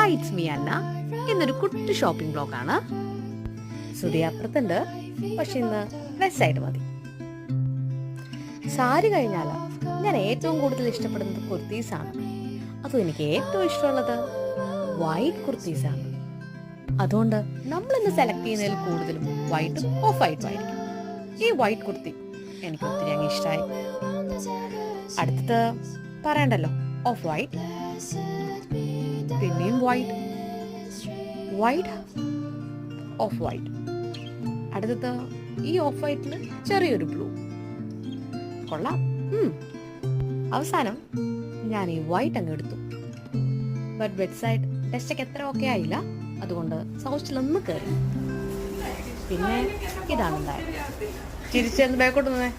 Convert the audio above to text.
Hi it's me അന്ന. ഇന്നൊരു കുട്ടി shopping ബ്ലോഗാണ്. സുഡി അപ്പുറത്തുണ്ട്, പക്ഷെ ഇന്ന് വെസ്റ്റായിട്ട് മതി. സാരി കഴിഞ്ഞാൽ ഞാൻ ഏറ്റവും കൂടുതൽ ഇഷ്ടപ്പെടുന്നത് കുർത്തീസാണ്. അതും എനിക്ക് ഏറ്റവും ഇഷ്ടമുള്ളത് വൈറ്റ് കുർത്തീസാണ്. അതുകൊണ്ട് നമ്മളിന്ന് സെലക്ട് ചെയ്യുന്നതിൽ കൂടുതലും വൈറ്റും ഓഫ് വൈറ്റും ആയിരിക്കും. ഈ വൈറ്റ് കുർത്തി എനിക്ക് ഒത്തിരി അങ്ങ് ഇഷ്ടമായി. അടുത്തത് പറയണ്ടല്ലോ, ഓഫ് വൈറ്റ്, പിന്നെയും വൈറ്റ്, ഓഫ് വൈറ്റ്. അടുത്തത് ഈ ഓഫ് വൈറ്റിൽ ചെറിയൊരു ബ്ലൂ. കൊള്ളാം. അവസാനം ഞാൻ ഈ വൈറ്റ് അങ്ങ് എടുത്തു. ബട്ട് ബെഡ് സൈഡ് ടെസ്റ്റൊക്കെ എത്ര ഓക്കെ ആയില്ല, അതുകൊണ്ട് സൗച്ചിലൊന്ന് കയറി. പിന്നെ ഇതാണ് ഉണ്ടായത്. ചിരിച്ചെന്ന് ബാക്കോട്ട് നിന്നേ.